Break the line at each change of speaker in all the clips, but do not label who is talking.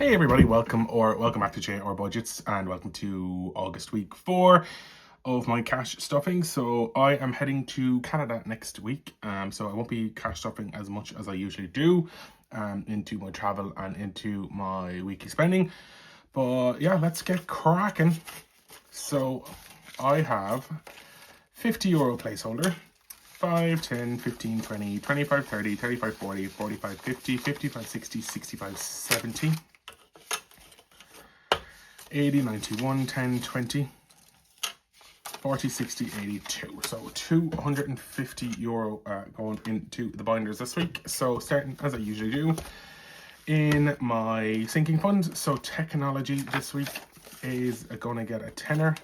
Hey everybody, welcome back to JR Budgets, and welcome to August week 4 of my cash stuffing. So I am heading to Canada next week, so I won't be cash stuffing as much as I usually do into my travel and into my weekly spending. But yeah, let's get cracking. So I have €50 placeholder. 5, 10, 15, 20, 25, 30, 35, 40, 45, 50, 55, 60, 65, 70, 80, 91, 10, 20, 40, 60, 82. So €250 going into the binders this week. So starting as I usually do in my sinking fund. So technology this week is going to get a tenner,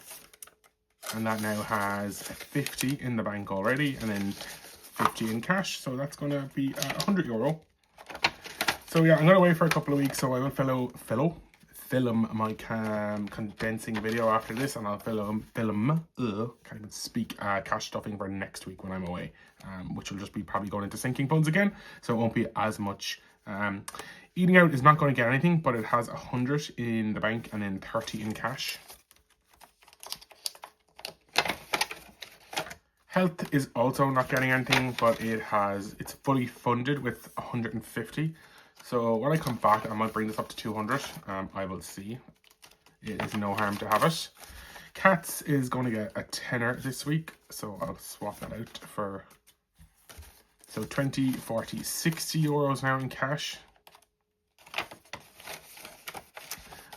and that now has 50 in the bank already, and then 50 in cash. So that's going to be €100. So yeah, I'm going to wait for a couple of weeks, so I will film my condensing video after this, and I'll can't even speak, cash stuffing for next week when I'm away, which will just be probably going into sinking funds again, so it won't be as much. Eating out is not going to get anything, but it has 100 in the bank and then 30 in cash. Health is also not getting anything, but it's fully funded with 150. So when I come back, I might bring this up to 200. I will see. It is no harm to have it. Cats is going to get a tenner this week, so I'll swap that out for, so 20, 40, 60 euros now in cash.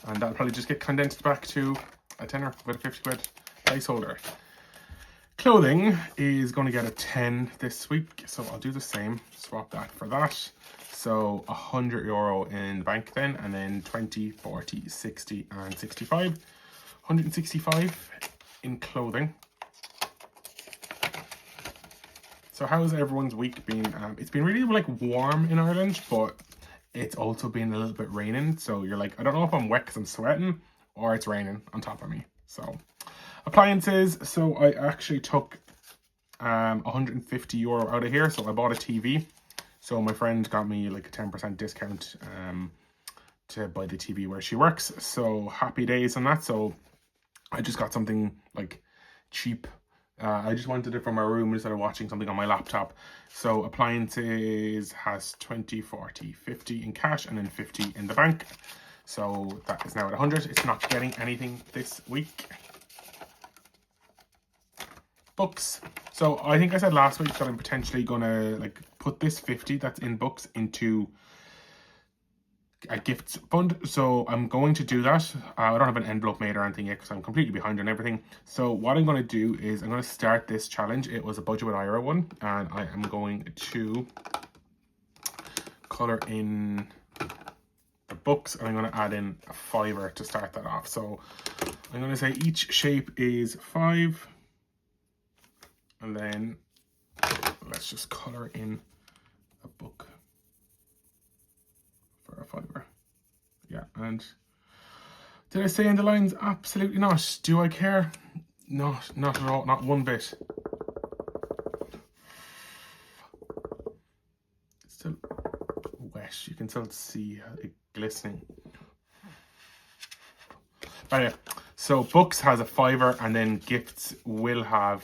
And that'll probably just get condensed back to a tenner with a 50 quid placeholder. Clothing is going to get a 10 this week, so I'll do the same, swap that for that. So €100 in the bank then, and then 20, 40, 60 and 65. 165 in clothing. So how's everyone's week been? It's been really warm in Ireland, but it's also been a little bit raining. So you're like, I don't know if I'm wet because I'm sweating or it's raining on top of me. So appliances, so I actually took €150 out of here. So I bought a TV. So my friend got me like a 10% discount to buy the TV where she works. So happy days on that. So I just got something like cheap. I just wanted it for my room instead of watching something on my laptop. So appliances has 20, 40, 50 in cash and then 50 in the bank. So that is now at 100. It's not getting anything this week. Books. So I think I said last week that I'm potentially gonna put this 50 that's in books into a gifts fund. So I'm going to do that. I don't have an envelope made or anything yet because I'm completely behind on everything. So what I'm going to do is I'm going to start this challenge. It was a Budget with Ira one, and I am going to color in the books, and I'm going to add in a $5 to start that off. So I'm going to say each shape is 5. And then let's just color in a book for a $5. Yeah, and did I say in the lines? Absolutely not. Do I care? Not at all, not one bit. It's still wet. You can still see it glistening. But yeah, so books has a $5, and then gifts will have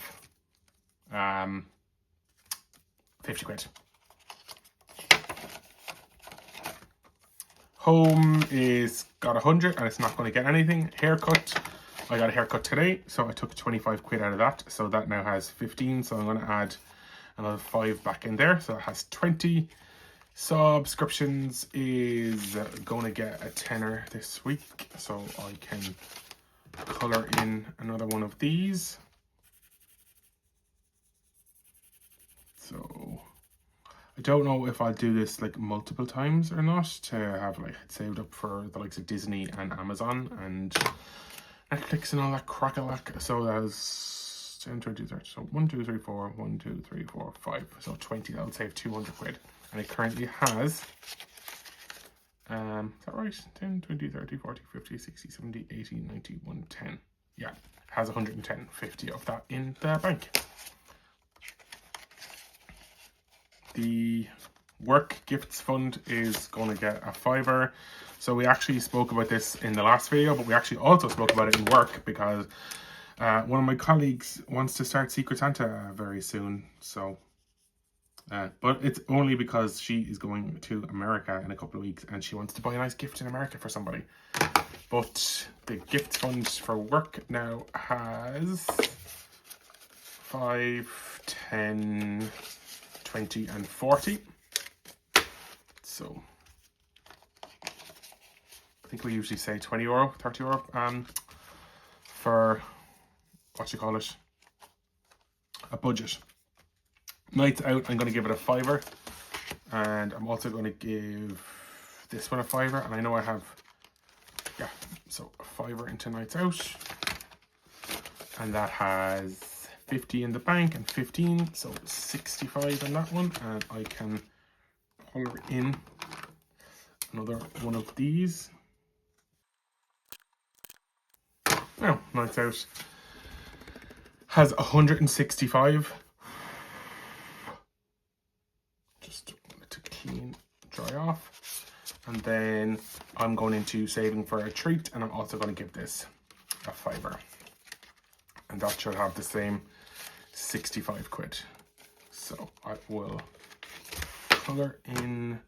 50 quid. Home is got 100 and it's not going to get anything. Haircut, I got a haircut today, so I took 25 quid out of that, so that now has 15. So I'm going to add another 5 back in there, so it has 20. Subscriptions is going to get a tenner this week, so I can color in another one of these. So I don't know if I'll do this multiple times or not, to have it saved up for the likes of Disney and Amazon and Netflix and all that crack-a-lack. So that's 10, 20, 30. So 1, 2, 3, 4, 1, 2, 3, 4, 5. So 20, that'll save 200 quid. And it currently has, is that right? 10, 20, 30, 40, 50, 60, 70, 80, 90, 110. Yeah, it has 110, 50 of that in the bank. The work gifts fund is going to get a $5. So we actually spoke about this in the last video, but we actually also spoke about it in work because one of my colleagues wants to start Secret Santa very soon. So, but it's only because she is going to America in a couple of weeks and she wants to buy a nice gift in America for somebody. But the gift fund for work now has 5, 10, 20 and 40. So I think we usually say €20, €30 for what you call it, a budget. Nights out, I'm going to give it a $5, and I'm also going to give this one a $5, and I know I have, yeah, so a $5 into nights out, and that has 50 in the bank and 15, so 65 in that one, and I can color in another one of these. Now, nights out has 165. Just want it to clean, dry off. And then I'm going into saving for a treat, and I'm also going to give this a $5. And that should have the same 65 quid. So I will color in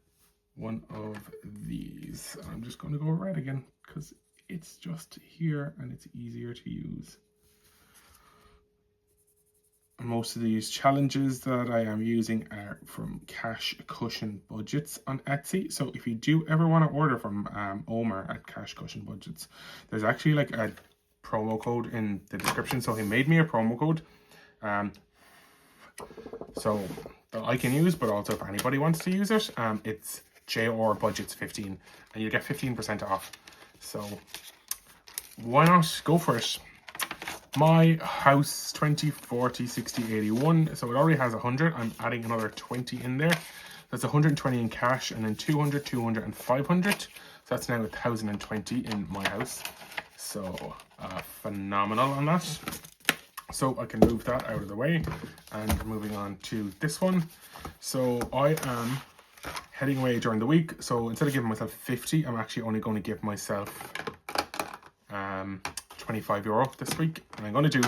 one of these. I'm just going to go red again because it's just here and it's easier to use. Most of these challenges that I am using are from Cash Cushion Budgets on Etsy. So if you do ever want to order from Omar at Cash Cushion Budgets, there's actually like a promo code in the description. So he made me a promo code so that I can use, but also if anybody wants to use it, it's JR Budgets 15 and you get 15% off. So why not go for it? My house 20, 40, 60, 81. So it already has 100. I'm adding another 20 in there. That's 120 in cash, and then 200, 200, and 500. So that's now 1,020 in my house. So phenomenal on that. So I can move that out of the way, and moving on to this one. So I am heading away during the week. So instead of giving myself 50, I'm actually only going to give myself €25 this week, and I'm going to do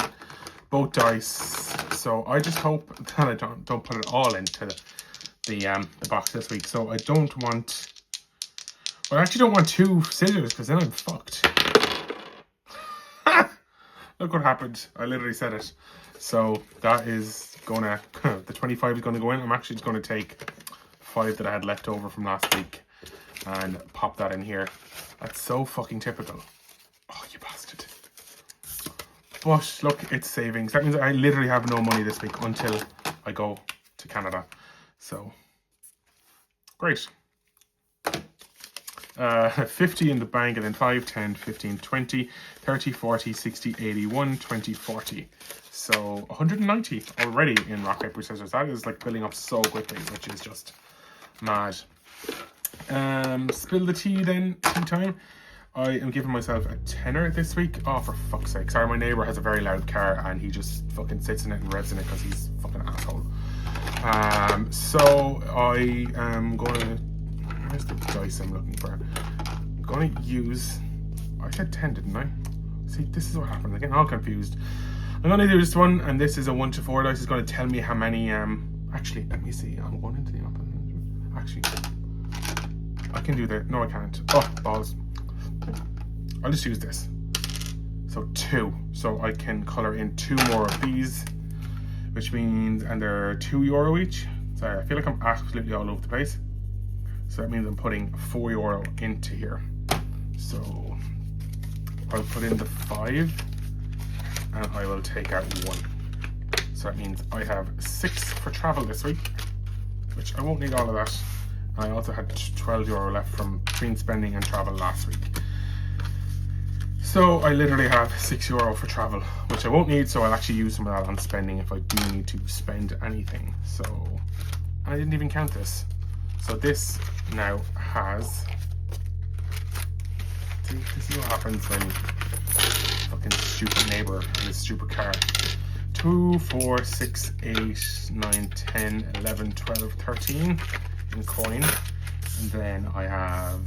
both dice. So I just hope that I don't put it all into the box this week. So I don't want, well, I actually don't want 2 scissors because then I'm fucked. Look what happened. I literally said it. So that is gonna, the 25 is going to go in. I'm actually just going to take 5 that I had left over from last week and pop that in here. That's so fucking typical. Oh, you bastard. But look, it's savings. That means I literally have no money this week until I go to Canada. So, great. 50 in the bank, and then 5, 10, 15, 20, 30, 40, 60, 81, 20, 40. So 190 already in rock, paper, scissors. That is like building up so quickly, which is just mad. Spill the tea then, tea time. I am giving myself a tenner this week. Oh, for fuck's sake. Sorry, my neighbour has a very loud car and he just fucking sits in it and revs in it because he's a fucking asshole. So I am going to, where's the dice I'm looking for? I'm going to use, I said 10, didn't I? See, this is what happened. I'm getting all confused. I'm going to do this one, and this is a 1 to 4 dice. It's going to tell me how many, actually, let me see. I'm going into the opposite. Actually, I can do that. No, I can't. Oh, balls. I'll just use this. So 2. So I can color in 2 more of these, which means, and they're €2 each. Sorry, I feel like I'm absolutely all over the place. So that means I'm putting €4 into here. So I'll put in the 5, and I will take out 1. So that means I have 6 for travel this week, which I won't need all of that. And I also had €12 left from between spending and travel last week. So I literally have €6 for travel, which I won't need, so I'll actually use some of that on spending if I do need to spend anything. So, and I didn't even count this. So this now has, see, this is what happens when fucking stupid neighbor in his stupid car. 2, 4, 6, 8, 9, 10, 11, 12, 13. in coin. And then I have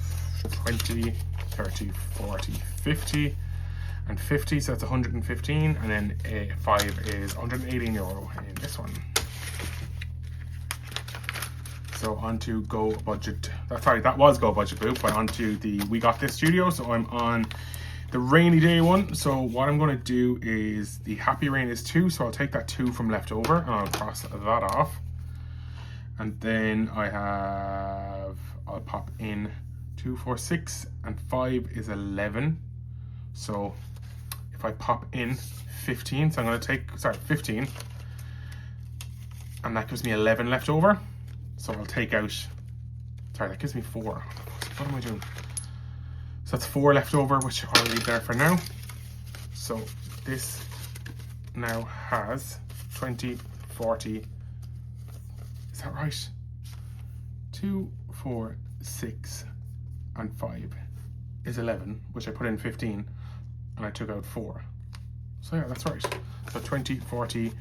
20, 30, 40, 50, and 50, so that's 115. And then 5 is 118 euro in this one. So onto Go Budget. Sorry, that was Go Budget Boop, but onto the We Got This Studio. So I'm on the rainy day one. So what I'm going to do is the Happy Rain is 2. So I'll take that 2 from leftover and I'll cross that off. And then I'll pop in 2, 4, 6, and 5 is 11. So if I pop in 15, so I'm going to take, 15, and that gives me 11 left over. So I'll take out, that gives me 4. What am I doing? So that's 4 left over, which I'll leave there for now. So this now has 20, 40, is that right? 2, 4, 6, and 5 is 11, which I put in 15, and I took out 4. So yeah, that's right. So 20, 40,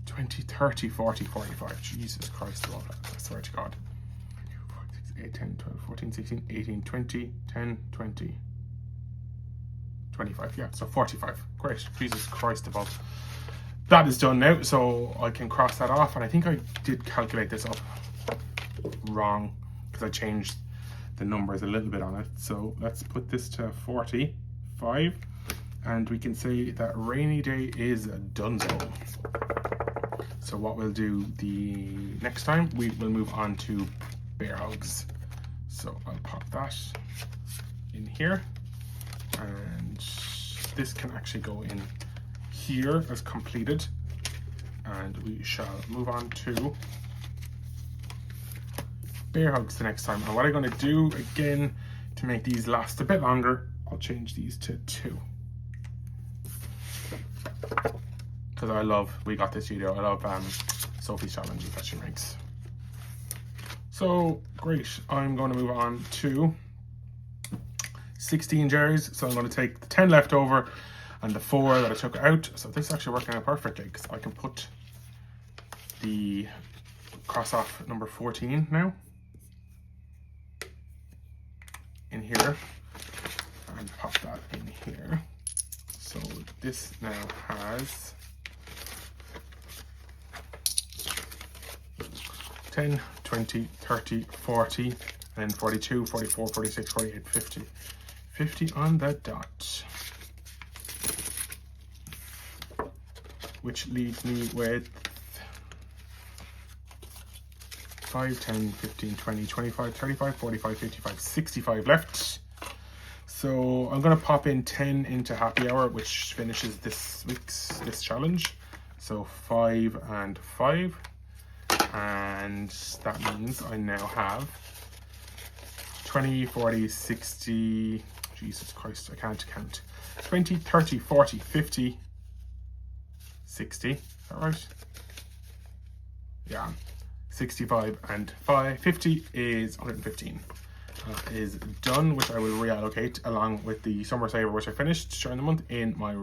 20, 30, 40, 45. Jesus Christ, I swear to God. 4, 6, 8, 10, 12, 14, 16, 18, 20, 10, 20, 25. Yeah, so 45. Great. Jesus Christ above. That is done now, so I can cross that off. And I think I did calculate this up wrong because I changed the numbers a little bit on it. So let's put this to 45. And we can say that rainy day is donezo. So what we'll do the next time, we will move on to bear hugs. So I'll pop that in here, and this can actually go in here as completed, and we shall move on to bear hugs the next time. And what I'm going to do again to make these last a bit longer, I'll change these to 2. Because I love We Got This Studio. I love Sophie's challenges that she makes. So great. I'm going to move on to 16 jars. So I'm going to take the 10 left over and the 4 that I took out. So this is actually working out perfectly because I can put the cross off number 14 now in here and pop that in here. So this now has 10, 20, 30, 40, and then 42, 44, 46, 48, 50. 50 on the dot. Which leaves me with 5, 10, 15, 20, 25, 35, 45, 55, 65 left. So I'm going to pop in 10 into happy hour, which finishes this challenge. So 5 and 5. And that means I now have 20, 40, 60, Jesus Christ, I can't count. 20, 30, 40, 50, 60, is that right? Yeah, 65 and 50 is 115. Is done, which I will reallocate along with the summer saver, which I finished during the month, in my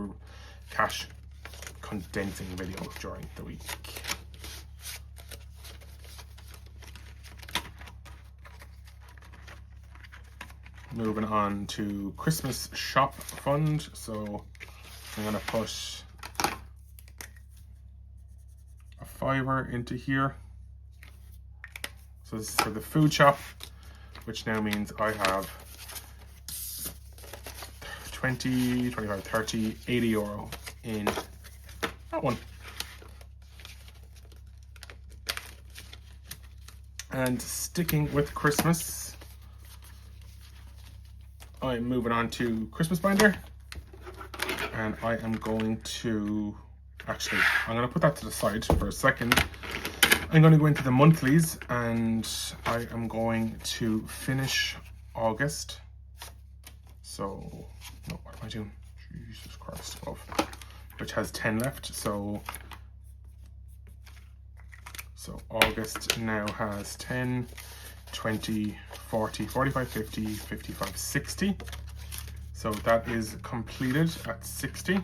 cash condensing video during the week. Moving on to Christmas shop fund. So I'm gonna put a $5 into here. So this is for the food shop, which now means I have 20, 25, 30, 80 euro in that one. And sticking with Christmas, I'm moving on to Christmas binder, and I am going to, actually, I'm going to put that to the side for a second. I'm going to go into the monthlies, and I am going to finish August. So, no, what am I doing? Jesus Christ, 12. Which has 10 left, so August now has 10, 20, 40, 45, 50, 55, 60. So that is completed at 60.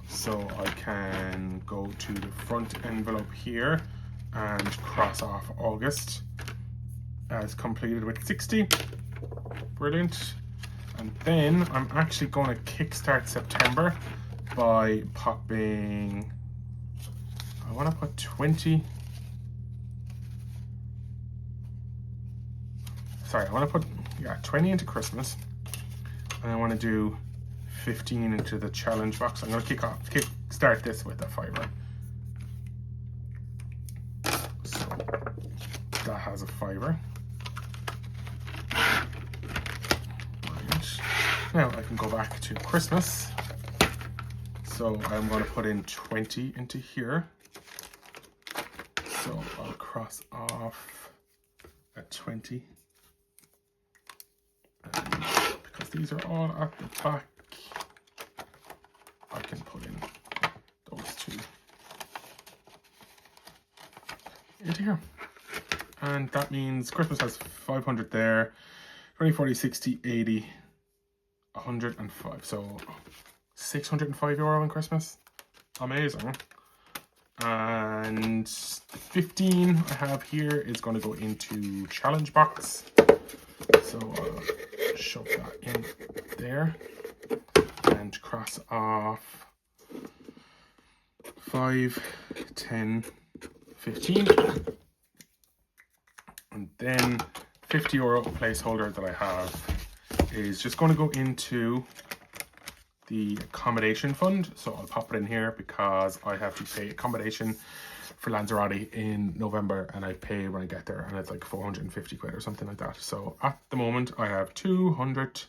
So I can go to the front envelope here and cross off August as completed with 60. Brilliant. And then I'm actually going to kickstart September by popping, I want to put 20. Sorry, I want to put 20 into Christmas, and I want to do 15 into the challenge box. I'm going to kickstart this with a £5. So that has a £5. Right. Now I can go back to Christmas. So I'm going to put in 20 into here. So I'll cross off at 20. And because these are all at the back, I can put in those two into here. And that means Christmas has 500 there, 20, 40, 60, 80, 105. So €605 in Christmas. Amazing. And 15 I have here is going to go into challenge box. So I'll shove that in there and cross off 5, 10, 15. And then €50 placeholder that I have is just going to go into the accommodation fund. So I'll pop it in here because I have to pay accommodation for Lanzarote in November, and I pay when I get there, and it's like 450 quid or something like that. So at the moment I have 200,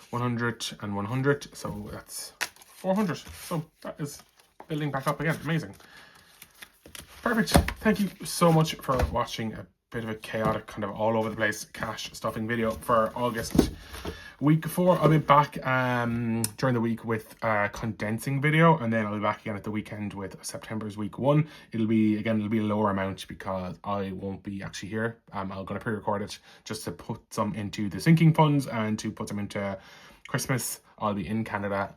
100 and 100, so that's 400. So that is building back up again. Amazing. Perfect. Thank you so much for watching a bit of a chaotic, kind of all over the place cash stuffing video for August. Week 4, I'll be back during the week with a condensing video, and then I'll be back again at the weekend with September's week 1. It'll be a lower amount because I won't be actually here. I'm going to pre-record it just to put some into the sinking funds and to put them into Christmas. I'll be in Canada,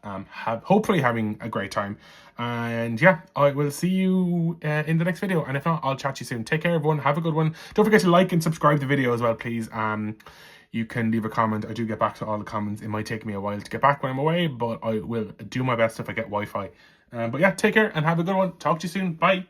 hopefully having a great time. And yeah, I will see you in the next video. And if not, I'll chat to you soon. Take care, everyone. Have a good one. Don't forget to like and subscribe the video as well, please. You can leave a comment. I do get back to all the comments. It might take me a while to get back when I'm away, but I will do my best if I get Wi-Fi. But yeah, take care and have a good one. Talk to you soon. Bye.